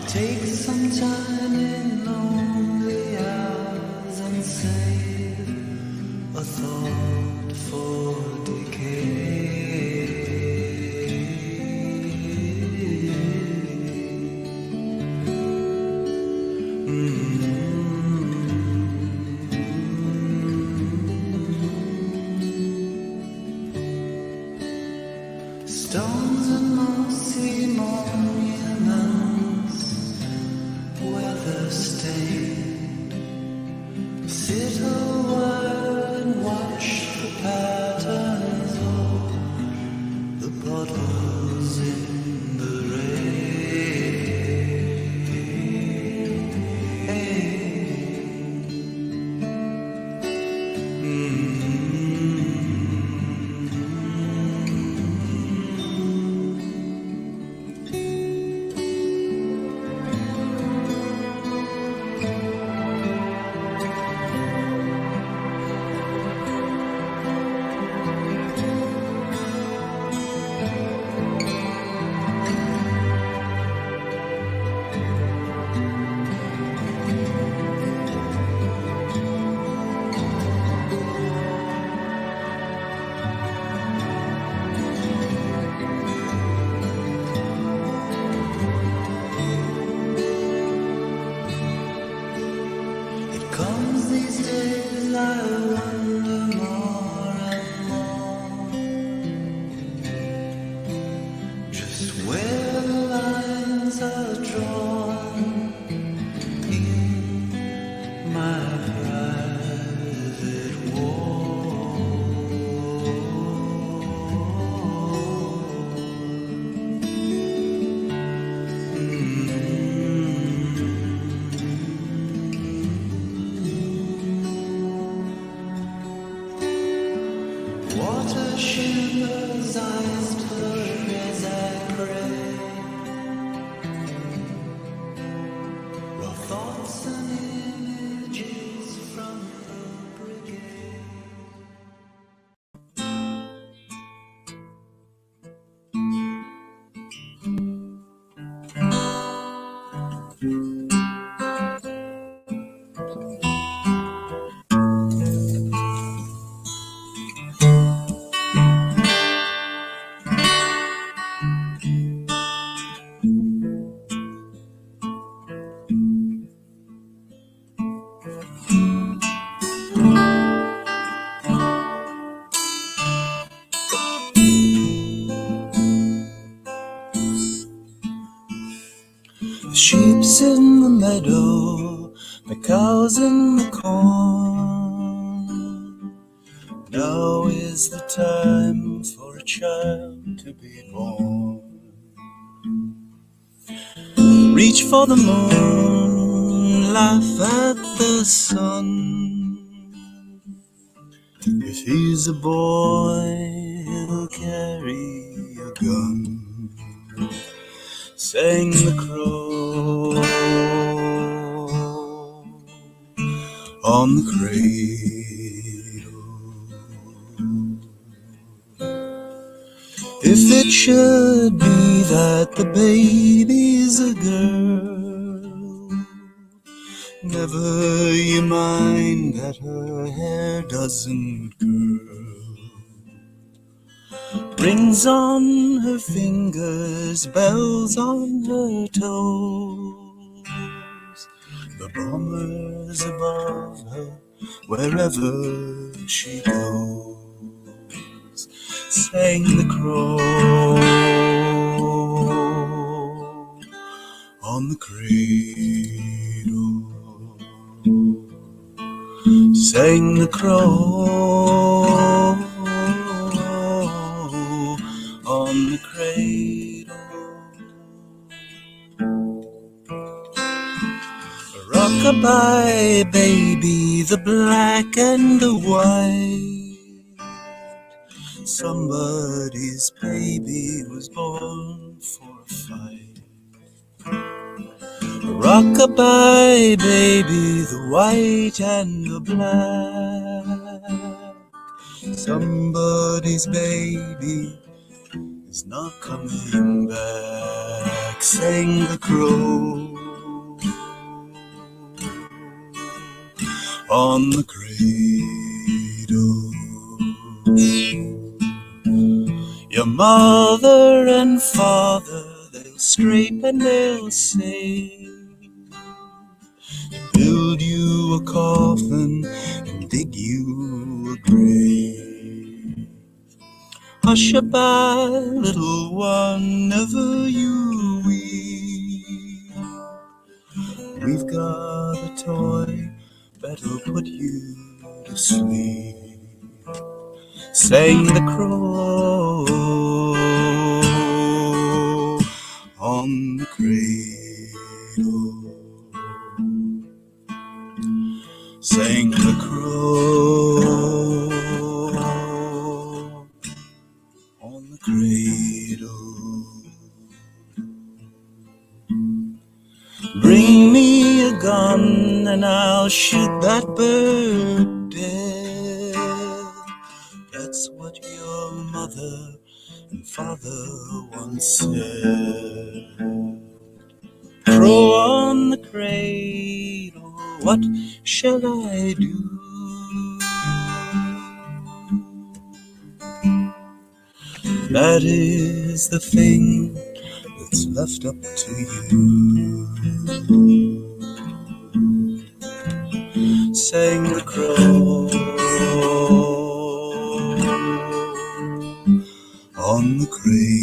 Take some time in lonely hours and save a thought for decay. Stones and mossy monuments, weather-stained. Sit a while and watch the patterns of the bottles in the comes these days, I wonder more and more just where the lines are drawn in my private war. Water shimmers, eyes blur as I pray, while thoughts and images from the brigade. The sheep's in the meadow, the cow's in the corn. Now is the time for a child to be born. Reach for the moon, laugh at the sun. If he's a boy, he'll carry a gun. Sang the crow on the cradle. If it should be that the baby's a girl, never you mind that her hair doesn't curl. Rings on her fingers, bells on her toes, the bombers above her wherever she goes. Sang the crow on the cradle. Sang the crow on the cradle. Rock-a-bye, baby, the black and the white. Somebody's baby was born for a fight. Rock-a-bye, baby, the white and the black. Somebody's baby is not coming back. Sang the crow on the cradle. Your mother and father, they'll scrape and they'll save, build you a coffin and dig you a grave. Hush-a-bye, little one, never you weep. We've got a toy that'll put you to sleep. Sang the crow on the cradle. Sang the crow on the cradle. Bring me a gun and I'll shoot that bird dead. That's what your mother and father once said. Crow on the cradle, what shall I do? That is the thing that's left up to you. Sang the crow on the cradle.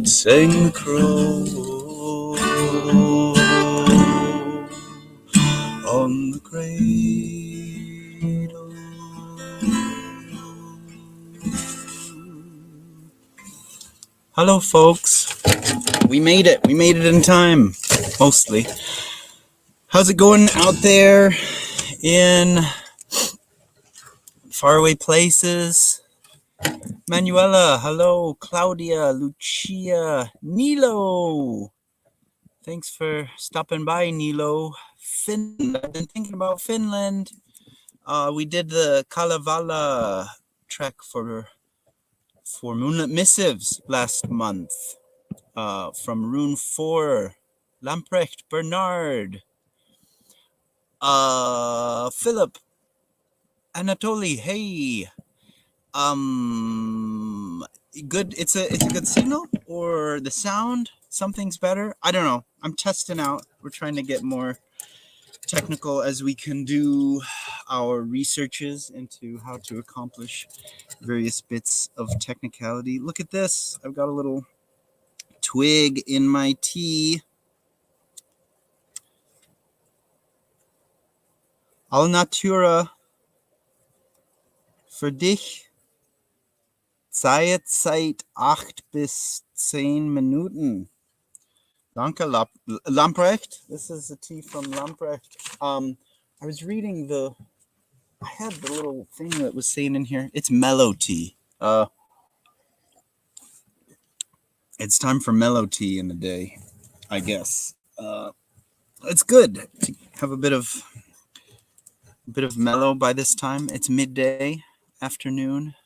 Sang the crow on the cradle. Hello, folks. We made it. We made it in time, mostly. How's it going out there in faraway places? Manuela, hello. Claudia, Lucia, Nilo. Thanks for stopping by, Nilo. Finland. I've been thinking about Finland. We did the Kalevala track for Moonlit Missives last month. From Rune 4, Lamprecht, Bernard, Philip, Anatoly, hey. Good. It's a good signal, or the sound, something's better. I don't know. I'm testing out. We're trying to get more technical as we can do our researches into how to accomplish various bits of technicality. Look at this. I've got a little twig in my tea. All Natura für dich. Zeit 8 bis 10 Minuten. Danke, Lamprecht. This is a tea from Lamprecht. I was reading I had the little thing that was saying in here. It's mellow tea. It's time for mellow tea in the day, I guess. It's good to have a bit of mellow by this time. It's midday, afternoon.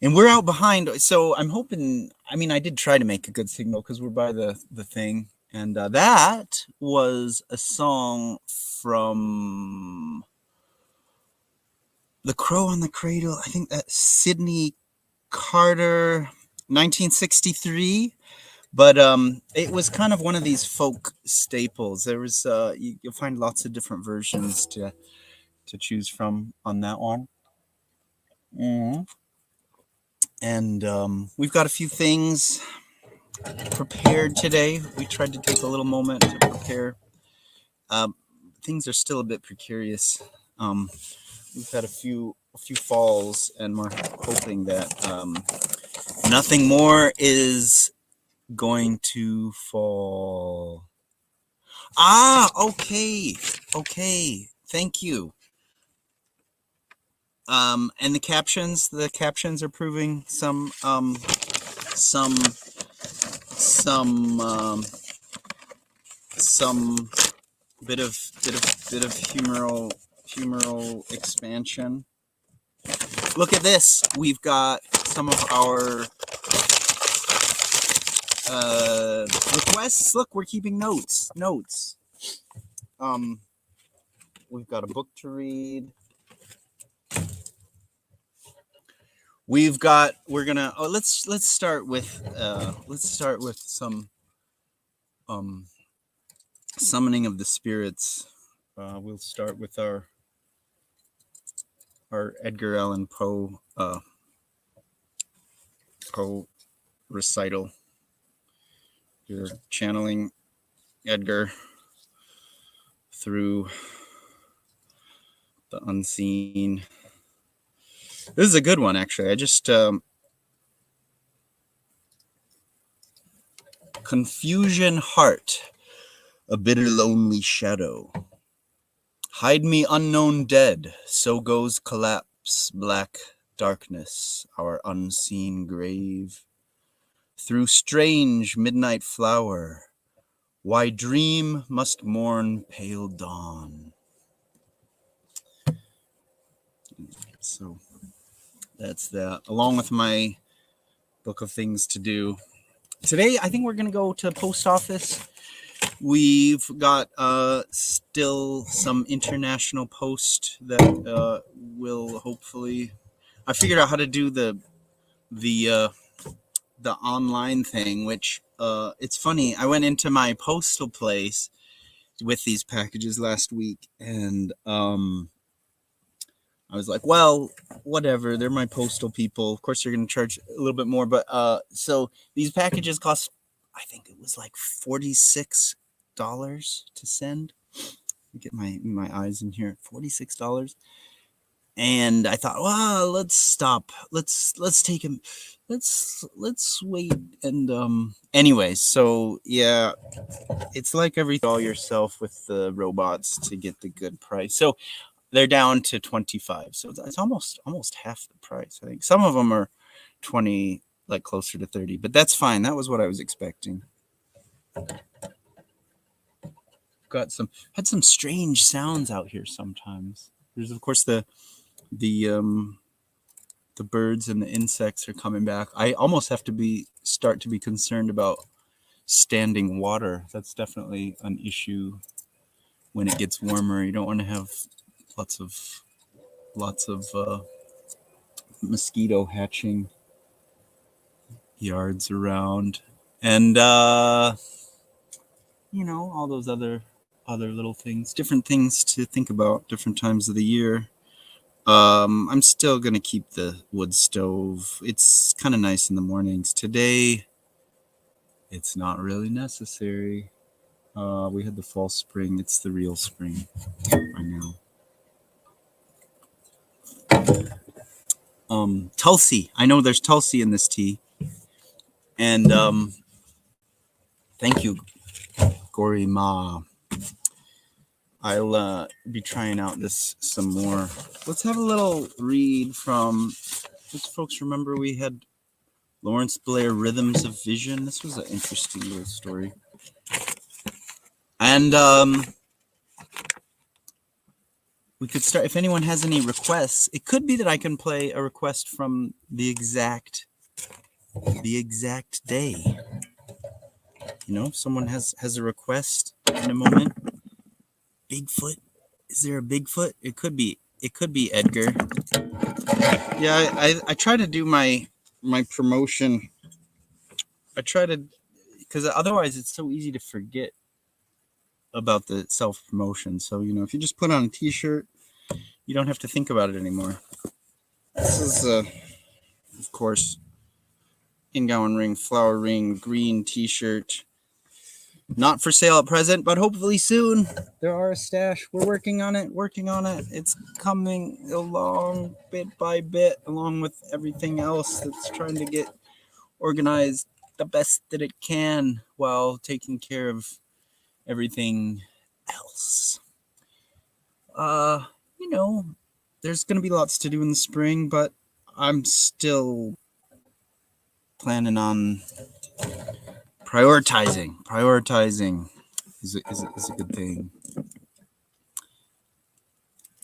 And we're out behind, so I'm hoping, I did try to make a good signal because we're by the thing. And that was a song from The Crow on the Cradle. I think that's Sidney Carter, 1963. But it was kind of one of these folk staples. There was, you'll find lots of different versions to choose from on that one. Mm-hmm. And we've got a few things prepared today. We tried to take a little moment to prepare. Things are still a bit precarious. We've had a few falls, and we're hoping that nothing more is going to fall. Okay. Thank you. And the captions are proving some bit of humoral expansion. Look at this. We've got some of our requests. Look, we're keeping notes. Um, we've got a book to read. We're gonna let's start with some summoning of the spirits. We'll start with our Edgar Allan Poe recital. You're channeling Edgar through the unseen. This is a good one, actually. I just confusion heart, a bitter lonely shadow. Hide me unknown dead, so goes collapse, black darkness, our unseen grave. Through strange midnight flower, why dream must mourn pale dawn. So that's that, along with my book of things to do. Today, I think we're going to go to post office. We've got still some international post that will hopefully. I figured out how to do the online thing, which it's funny. I went into my postal place with these packages last week, and I was like, well, whatever. They're my postal people. Of course, they're going to charge a little bit more, but so these packages cost, I think it was like $46 to send. Get my eyes in here. $46. And I thought, well, let's stop. Let's take him. Let's wait. And anyways, so yeah, it's like everything all yourself with the robots to get the good price. So they're down to 25. So it's almost half the price. I think some of them are 20, like closer to 30, but that's fine. That was what I was expecting. Had some strange sounds out here sometimes. There's of course the birds and the insects are coming back. I almost have to start to be concerned about standing water. That's definitely an issue when it gets warmer. You don't want to have lots of mosquito hatching yards around, and all those other little things, different things to think about different times of the year. I'm still gonna keep the wood stove. It's kind of nice in the mornings. Today it's not really necessary. We had the false spring. It's the real spring right now. Tulsi. I know there's Tulsi in this tea. And thank you, Gory Ma. I'll be trying out this some more. Let's have a little read from. Just folks, remember we had Lawrence Blair, Rhythms of Vision. This was an interesting little story. And we could start. If anyone has any requests, it could be that I can play a request from the exact day. If someone has a request in a moment. Bigfoot. Is there a Bigfoot? It could be Edgar. Yeah, I try to do my promotion. I try to, because otherwise it's so easy to forget about the self promotion. So if you just put on a T-shirt, you don't have to think about it anymore. This is of course, Ingowan ring, flower ring, green T-shirt. Not for sale at present, but hopefully soon. There are a stash. We're working on it. It's coming along bit by bit, along with everything else that's trying to get organized the best that it can while taking care of everything else. There's going to be lots to do in the spring, but I'm still planning on prioritizing is a good thing.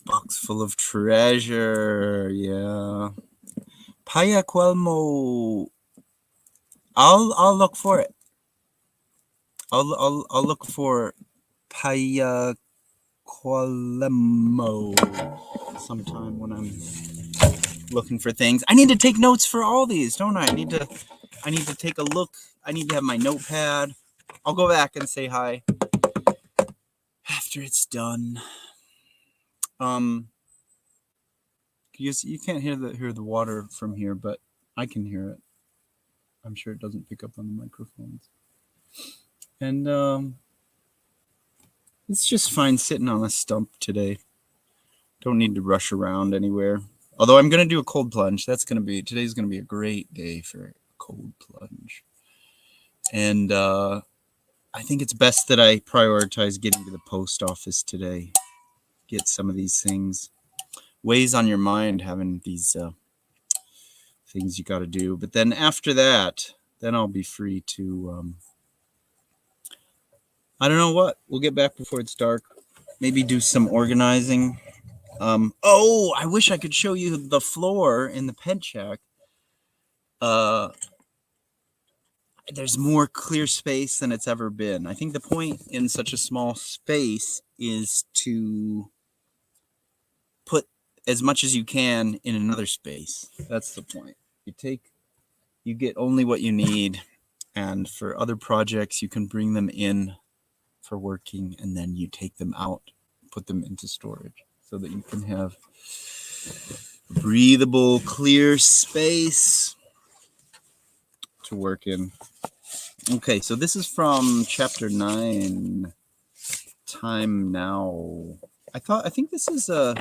Box full of treasure, yeah. Paya Cuelmo. I'll look for it. I'll look for Payaqualemo sometime when I'm looking for things. I need to take notes for all these, don't I? I need to take a look. I need to have my notepad. I'll go back and say hi after it's done. You can't hear the water from here, but I can hear it. I'm sure it doesn't pick up on the microphones. And it's just fine sitting on a stump today. Don't need to rush around anywhere. Although I'm gonna do a cold plunge. Today's gonna be a great day for a cold plunge. And I think it's best that I prioritize getting to the post office today. Get some of these things. Weighs on your mind having these things you got to do. But then after that, then I'll be free to, I don't know what. We'll get back before it's dark. Maybe do some organizing. Oh, I wish I could show you the floor in the pet shack. There's more clear space than it's ever been. I think the point in such a small space is to put as much as you can in another space. That's the point. You get only what you need, and for other projects, you can bring them in for working, and then you take them out, put them into storage, so that you can have breathable, clear space to work in. Okay, so this is from chapter 9, Time Now. I think this is a...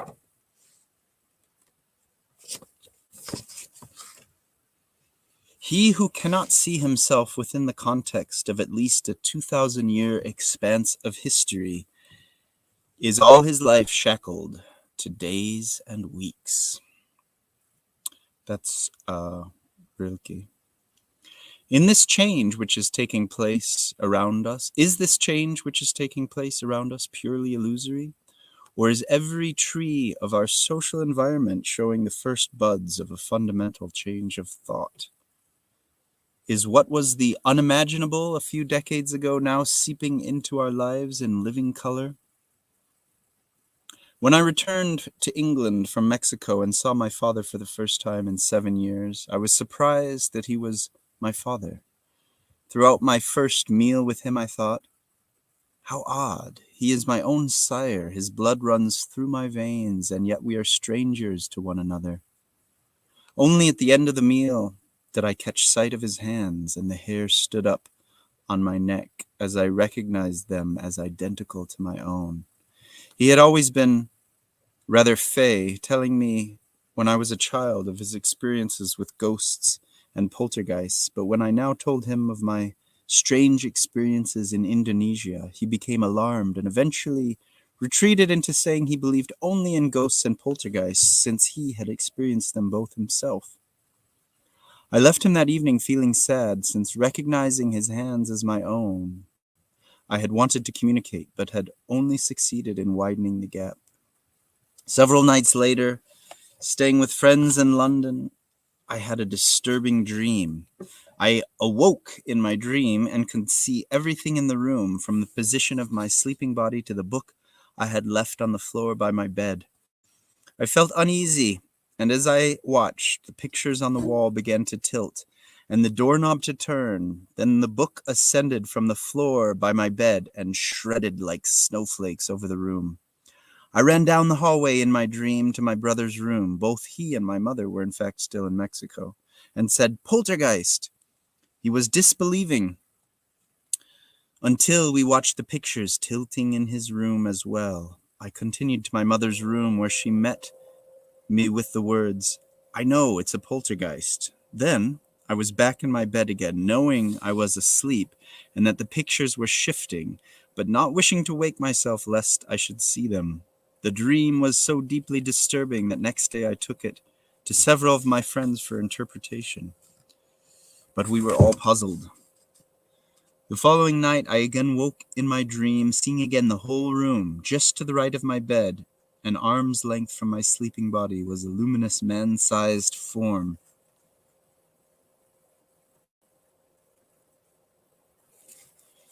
He who cannot see himself within the context of at least a 2,000-year expanse of history is all his life shackled to days and weeks. That's Rilke. In this change which is taking place around us, is this change which is taking place around us purely illusory? Or is every tree of our social environment showing the first buds of a fundamental change of thought? Is what was the unimaginable a few decades ago now seeping into our lives in living color? When I returned to England from Mexico and saw my father for the first time in 7 years, I was surprised that he was my father. Throughout my first meal with him, I thought, how odd. He is my own sire. His blood runs through my veins, and yet we are strangers to one another. Only at the end of the meal did I catch sight of his hands, and the hair stood up on my neck as I recognized them as identical to my own. He had always been rather fey, telling me when I was a child of his experiences with ghosts and poltergeists, but when I now told him of my strange experiences in Indonesia, he became alarmed and eventually retreated into saying he believed only in ghosts and poltergeists since he had experienced them both himself. I left him that evening feeling sad, since recognizing his hands as my own, I had wanted to communicate, but had only succeeded in widening the gap. Several nights later, staying with friends in London, I had a disturbing dream. I awoke in my dream and could see everything in the room, from the position of my sleeping body to the book I had left on the floor by my bed. I felt uneasy, and as I watched, the pictures on the wall began to tilt, and the doorknob to turn. Then the book ascended from the floor by my bed and shredded like snowflakes over the room. I ran down the hallway in my dream to my brother's room. Both he and my mother were in fact still in Mexico, and said, "Poltergeist." He was disbelieving until we watched the pictures tilting in his room as well. I continued to my mother's room, where she met me with the words, "I know, it's a poltergeist." Then I was back in my bed again, knowing I was asleep and that the pictures were shifting, but not wishing to wake myself lest I should see them. The dream was so deeply disturbing that next day I took it to several of my friends for interpretation. But we were all puzzled. The following night, I again woke in my dream, seeing again the whole room. Just to the right of my bed, an arm's length from my sleeping body, was a luminous man-sized form.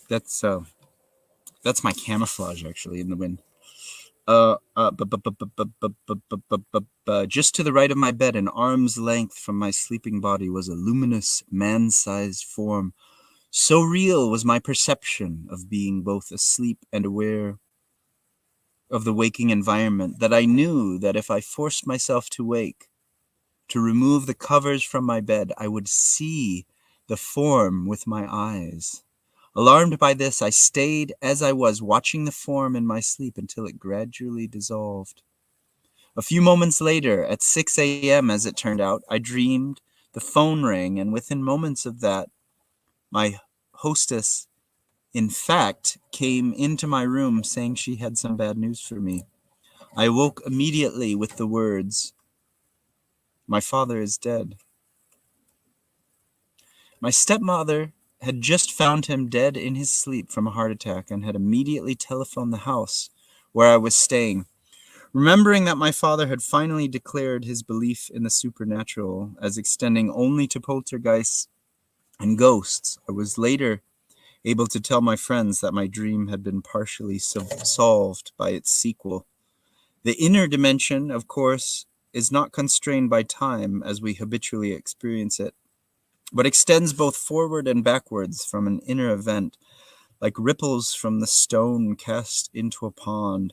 That's my camouflage actually in the wind. Just to the right of my bed, an arm's length from my sleeping body, was a luminous, man-sized form. So real was my perception of being both asleep and aware of the waking environment that I knew that if I forced myself to wake, to remove the covers from my bed, I would see the form with my eyes. Alarmed by this, I stayed as I was, watching the form in my sleep until it gradually dissolved. A few moments later, at 6 a.m., as it turned out, I dreamed, the phone rang, and within moments of that, my hostess, in fact, came into my room saying she had some bad news for me. I woke immediately with the words, "My father is dead." My stepmother had just found him dead in his sleep from a heart attack and had immediately telephoned the house where I was staying. Remembering that my father had finally declared his belief in the supernatural as extending only to poltergeists and ghosts, I was later able to tell my friends that my dream had been partially solved by its sequel. The inner dimension, of course, is not constrained by time as we habitually experience it, but extends both forward and backwards from an inner event, like ripples from the stone cast into a pond.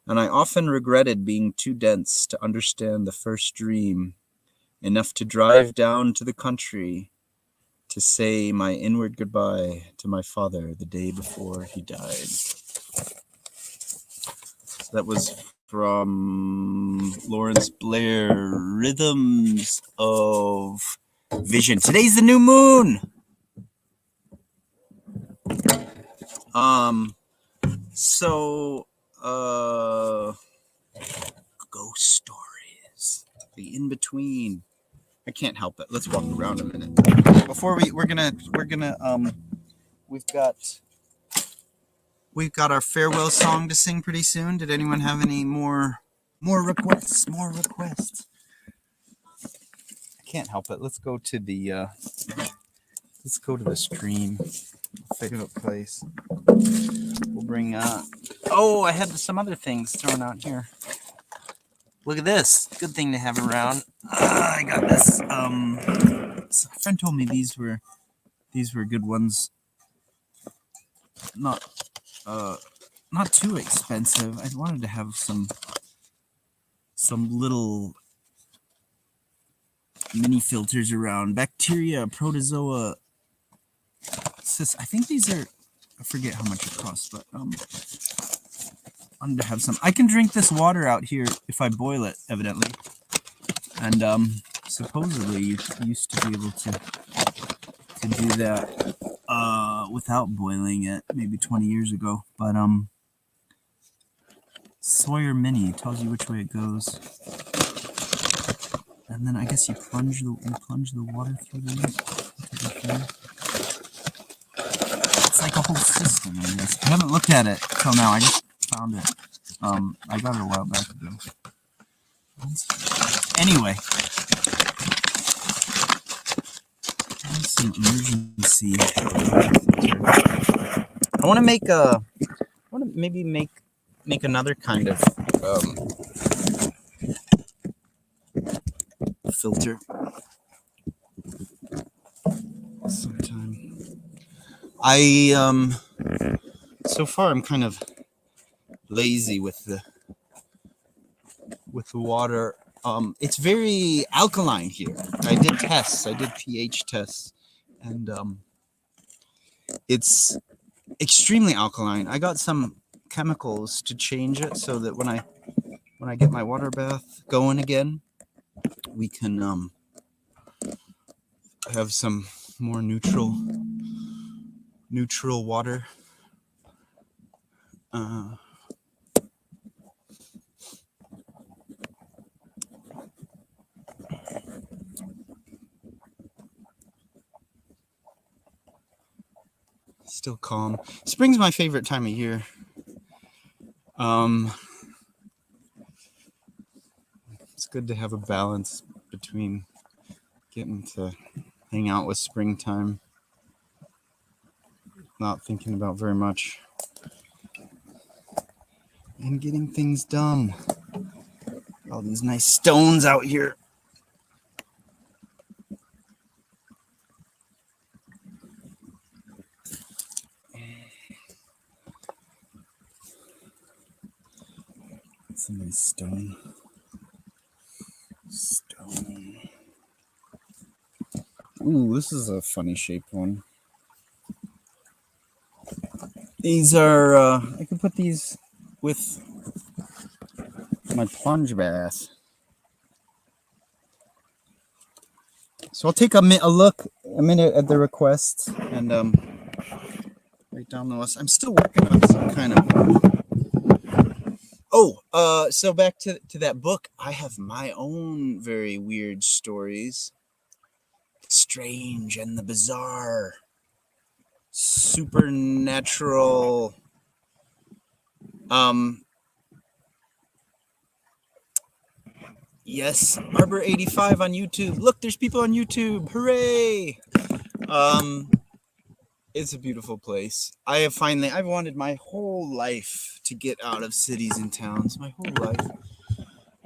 And I often regretted being too dense to understand the first dream, enough to drive down to the country to say my inward goodbye to my father the day before he died. So that was from Lawrence Blair, Rhythms of Vision. Today's the new moon. So ghost stories. The in between. I can't help it. Let's walk around a minute. Before we're gonna we've got our farewell song to sing pretty soon. Did anyone have any more requests? More requests. I can't help it. Let's go to the stream. Favorite place. We'll bring oh, I had some other things thrown out here. Look at this. Good thing to have around. I got this. A friend told me these were good ones. Not too expensive. I wanted to have some little mini filters around. Bacteria, protozoa, I think these are, I forget how much it costs, but I wanted to have some. I can drink this water out here if I boil it, evidently. And supposedly you used to be able to do that without boiling it, maybe 20 years ago. But Sawyer Mini tells you which way it goes. And then I guess you plunge the water through the It's like a whole system, I guess. I haven't looked at it till now. I just found it. I got it a while back ago. Anyway, some emergency. I want to maybe make another kind of filter sometime. So far I'm kind of lazy with the water. It's very alkaline here. I did tests. I did pH tests, and it's extremely alkaline. I got some chemicals to change it so that when I get my water bath going again, we can have some more neutral water. Still calm. Spring's my favorite time of year. It's good to have a balance between getting to hang out with springtime not thinking about very much, and getting things done. All these nice stones out here. It's a nice stone. Ooh, this is a funny shaped one. These are, I can put these with my plunge bath. So I'll take a minute at the request, and write down the list. I'm still working on some kind of. Oh, so back to that book. I have my own very weird stories. The strange and the bizarre. Supernatural. Yes, Arbor85 on YouTube. Look, there's people on YouTube. Hooray! It's a beautiful place. I've wanted my whole life to get out of cities and towns. My whole life.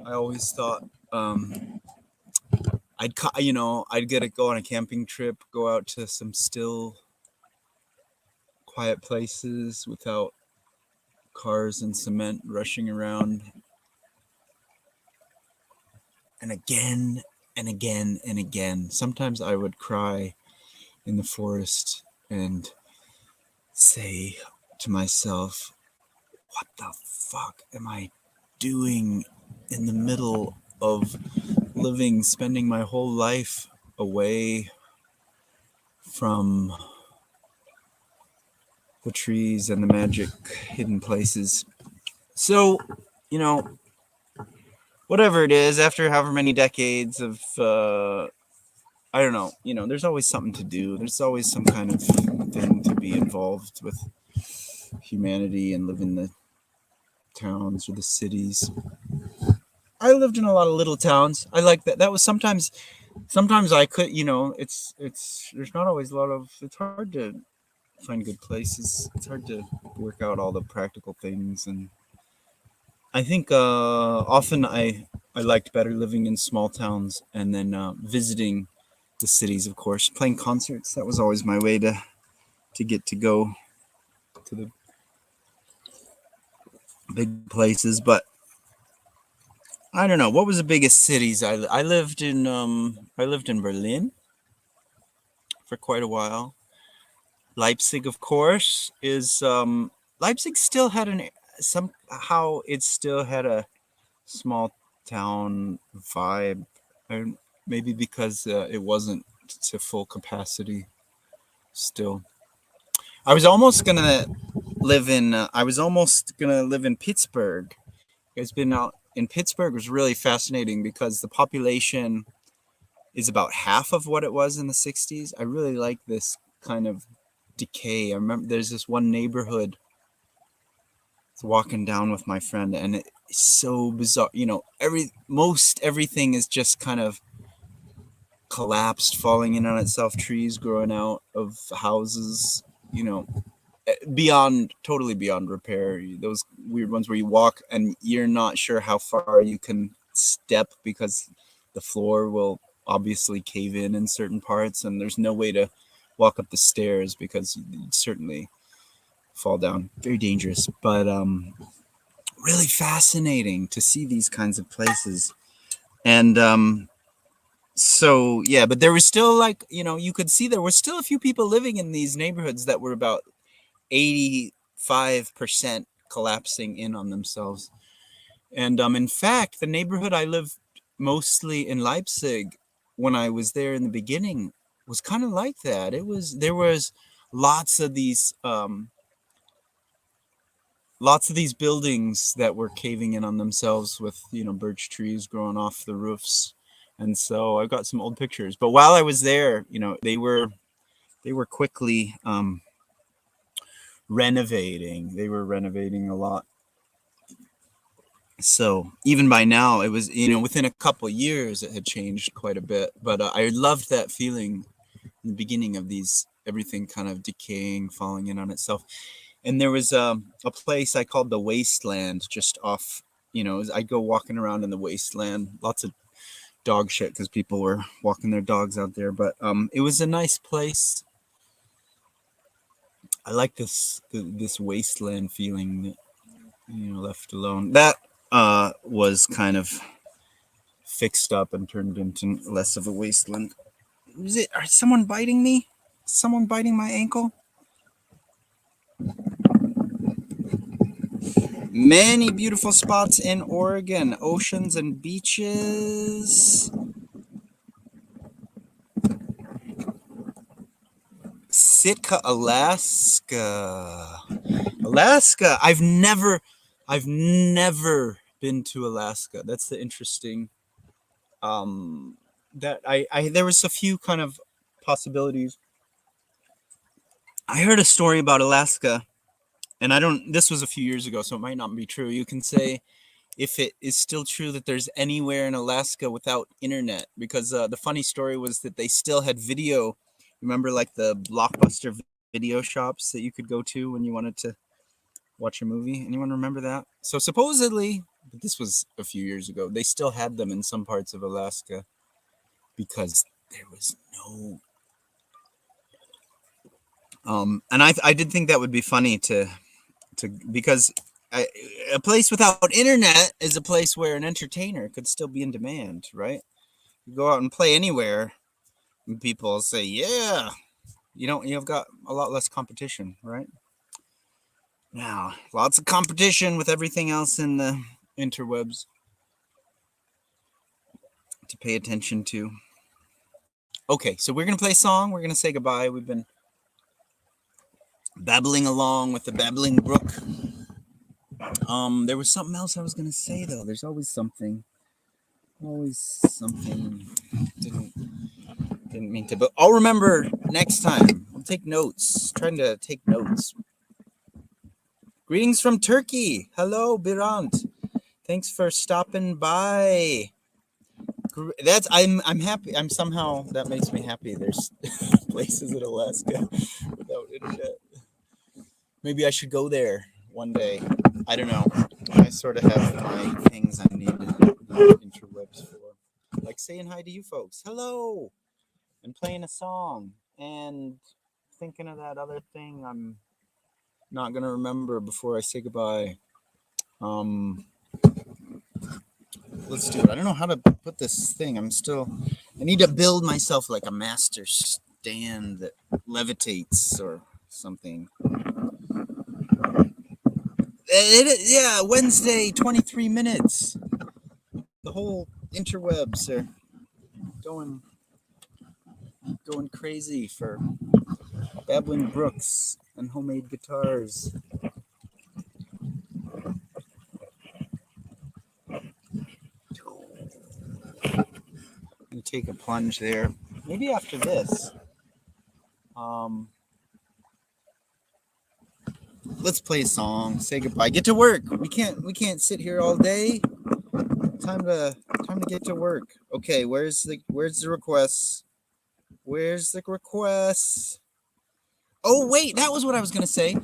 I always thought I'd get to go on a camping trip, go out to some still quiet places without cars and cement rushing around. And again and again and again. Sometimes I would cry in the forest and say to myself, what the fuck am I doing in the middle of spending my whole life away from the trees and the magic hidden places? So, whatever it is, after however many decades of, I don't know, there's always something to do. There's always some kind of thing to be involved with humanity and live in the towns or the cities. I lived in a lot of little towns. I like that. That was sometimes I could, it's there's not always a lot of, it's hard to find good places. It's hard to work out all the practical things, and I think often I liked better living in small towns and then visiting the cities, of course, playing concerts. That was always my way to get to go to the big places. But I don't know, what was the biggest cities I lived in Berlin for quite a while. Leipzig, of course, is Leipzig still had somehow it still had a small town vibe, maybe because it wasn't to full capacity still. I was almost gonna live in Pittsburgh. It's been out in Pittsburgh was really fascinating because the population is about half of what it was in the 60s. I really like this kind of decay. I remember there's this one neighborhood walking down with my friend, and it's so bizarre. Everything is just kind of collapsed, falling in on itself, trees growing out of houses, totally beyond repair. Those weird ones where you walk and you're not sure how far you can step because the floor will obviously cave in certain parts, and there's no way to walk up the stairs because you'd certainly fall down. Very dangerous, but really fascinating to see these kinds of places. And so yeah, but there was still you could see there were still a few people living in these neighborhoods that were about 85% collapsing in on themselves. And in fact, the neighborhood I lived mostly in Leipzig when I was there in the beginning was kind of like that. There was lots of these buildings that were caving in on themselves with birch trees growing off the roofs. And so I've got some old pictures. But while I was there, they were quickly renovating. They were renovating a lot. So even by now, it was within a couple years it had changed quite a bit. But I loved that feeling in the beginning of these everything kind of decaying, falling in on itself. And there was a place I called the Wasteland, just off. I'd go walking around in the wasteland, lots of dog shit because people were walking their dogs out there. But it was a nice place. I like this wasteland feeling that, left alone. That was kind of fixed up and turned into less of a wasteland. Is it? Is someone biting me? Someone biting my ankle? Many beautiful spots in Oregon, oceans and beaches. Sitka, Alaska. Alaska. I've never been to Alaska. That's the interesting. That there was a few kind of possibilities. I heard a story about Alaska, and this was a few years ago, so it might not be true. You can say if it is still true that there's anywhere in Alaska without internet, because the funny story was that they still had video. Remember, like the Blockbuster video shops that you could go to when you wanted to watch a movie? Anyone remember that? So supposedly, but this was a few years ago, they still had them in some parts of Alaska because there was no. And I did think that would be funny to because a place without internet is a place where an entertainer could still be in demand, right? You go out and play anywhere, and people say, "Yeah, you've got a lot less competition, right?" Now, lots of competition with everything else in the interwebs to pay attention to. Okay, so we're gonna play a song. We're gonna say goodbye. We've been babbling along with the babbling brook. There was something else I was gonna say though. There's always something. Always something. Didn't mean to, but I'll remember next time. I'll take notes. Trying to take notes. Greetings from Turkey. Hello, Birant. Thanks for stopping by. I'm happy. I'm somehow that makes me happy. There's places in Alaska without internet. Maybe I should go there one day. I don't know. I sort of have my things I need interwebs for, like saying hi to you folks. Hello, and playing a song and thinking of that other thing I'm not gonna remember before I say goodbye. Let's do it. I don't know how to put this thing. I need to build myself like a master stand that levitates or something. Yeah, Wednesday, 23 minutes. The whole interwebs are going crazy for babbling brooks and homemade guitars. I'm gonna take a plunge there. Maybe after this. Let's play a song. Say goodbye. Get to work. We can't sit here all day. Time to get to work. Okay, where's the requests? Where's the requests? Oh wait, that was what I was gonna say.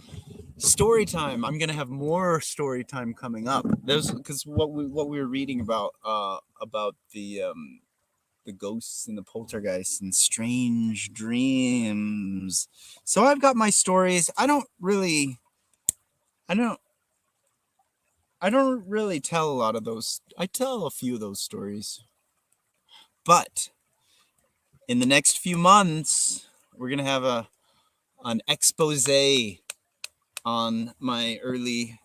Story time. I'm gonna have more story time coming up. There's because what we were reading about the ghosts and the poltergeists and strange dreams. So I've got my stories. I don't really tell a lot of those. I tell a few of those stories. But in the next few months, we're going to have an expose on my early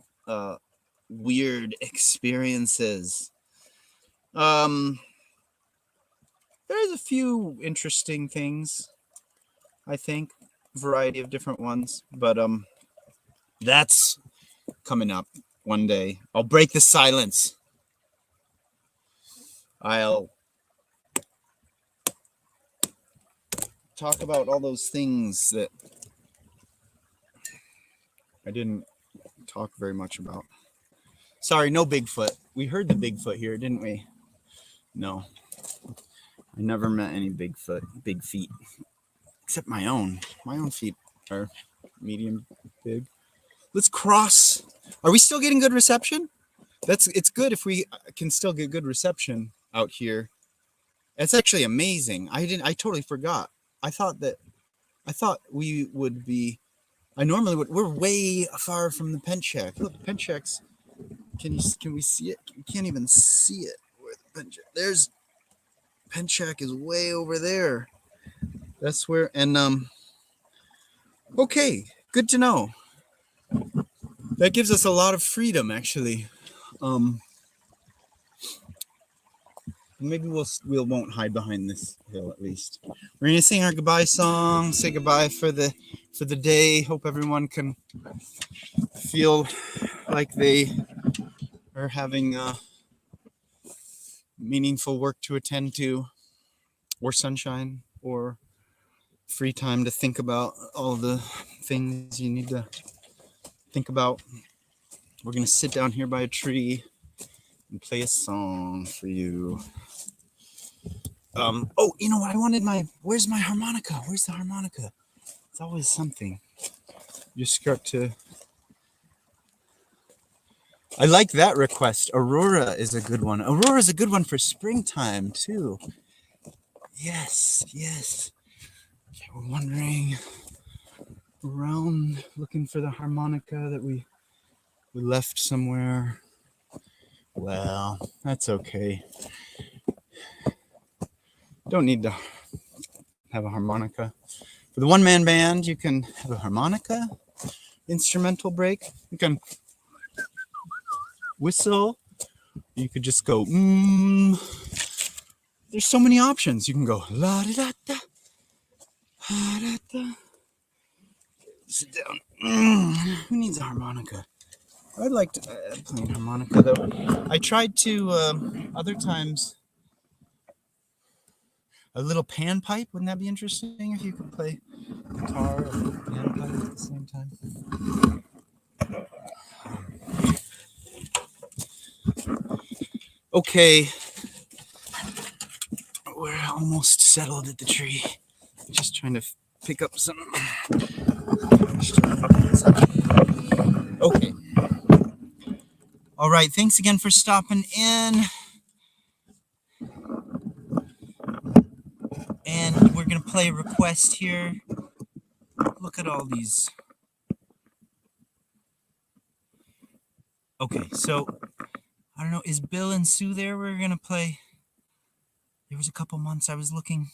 weird experiences. There's a few interesting things, I think, variety of different ones, but that's coming up one day. I'll break the silence. I'll talk about all those things that I didn't talk very much about. Sorry, no Bigfoot. We heard the Bigfoot here, didn't we? No. I never met any Bigfoot, big feet. except my own. My own feet are medium big. Let's cross. Are we still getting good reception? It's good if we can still get good reception out here. It's actually amazing. I totally forgot. I thought that I thought we would be. I normally would. We're way far from the pen check. Look, pen checks. Can we see it? We can't even see it. Where the pen check? There's pen check is way over there. That's where. And okay, good to know. That gives us a lot of freedom, actually. Um, maybe we won't hide behind this hill at least. We're gonna sing our goodbye song. Say goodbye for the day. Hope everyone can feel like they are having meaningful work to attend to, or sunshine, or free time to think about all the things you need to think about. We're gonna sit down here by a tree and play a song for you. Oh, you know what? Where's my harmonica? Where's the harmonica? It's always something. You start to. I like that request. Aurora is a good one. Aurora is a good one for springtime too. Yes. Okay, we're wandering around looking for the harmonica that we left somewhere. Well, that's okay. Don't need to have a harmonica. For the one-man band, you can have a harmonica, instrumental break. You can whistle. You could just go, There's so many options. You can go, la da da da, la da da. Sit down. Who needs a harmonica? I'd like to play a harmonica, though. I tried to, other times, a little panpipe. Wouldn't that be interesting if you could play guitar and panpipe at the same time? Okay. We're almost settled at the tree. Just trying to pick up some. Okay. All right. Thanks again for stopping in. And we're going to play a request here. Look at all these. Okay, so I don't know. Is Bill and Sue there? We're going to play. There was a couple months I was looking.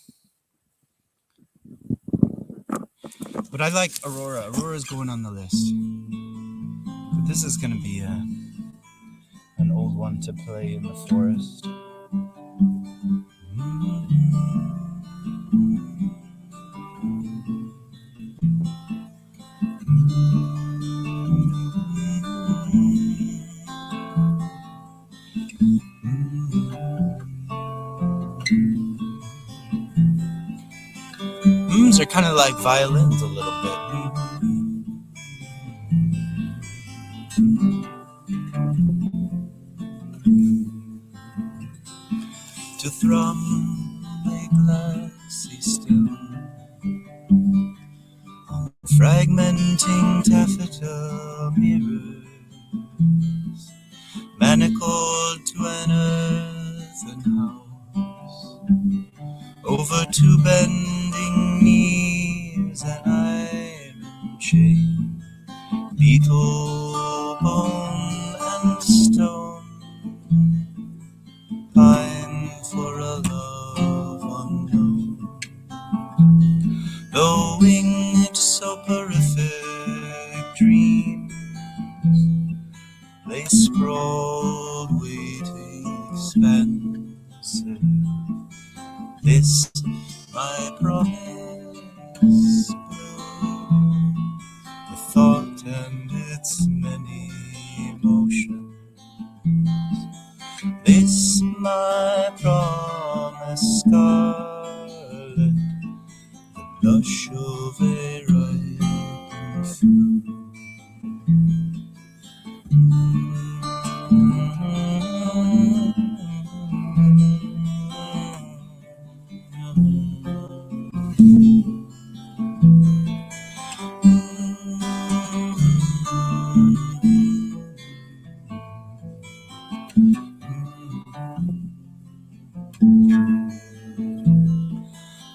But I like Aurora. Aurora's going on the list. But this is going to be an old one to play in the forest. They're kind of like violins a little bit. To thrum a glassy still on fragmenting taffeta mirrors, manacled to an earthen house, over two bending knees, an iron chain, beetle, bone, and stone, pine for a love unknown, though winged soporific dreams lay sprawled, waiting, expensive. This my promise, the thought and its many emotions. This my promise, scarlet, the blush of a ripened fruit.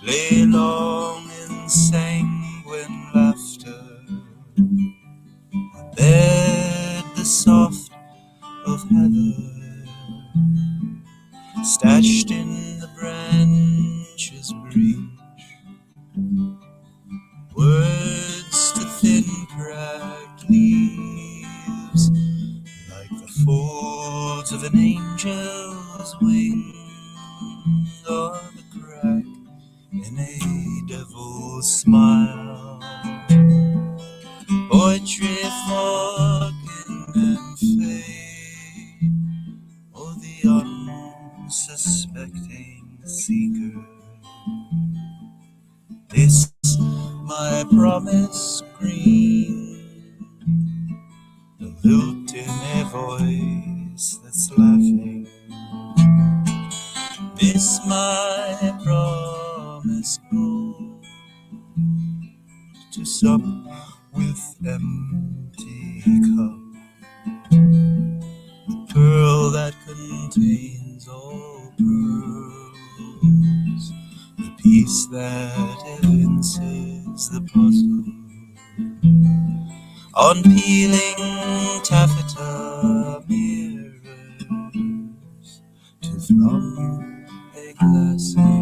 lay long in sanguine laughter, bed the soft of heather, stashed in the branches breach, words to thin cracked leaves, like the folds of an angel's wing, or the crack in a devil's smile. Poetry forking and fade, or the unsuspecting seeker. This my promise green, the lute in a voice that's laughing. This my promise gold, to sup with empty cup, pearl that contains all pearls, the piece that evinces the puzzle, on peeling taffeta mirrors, to thrum a glassy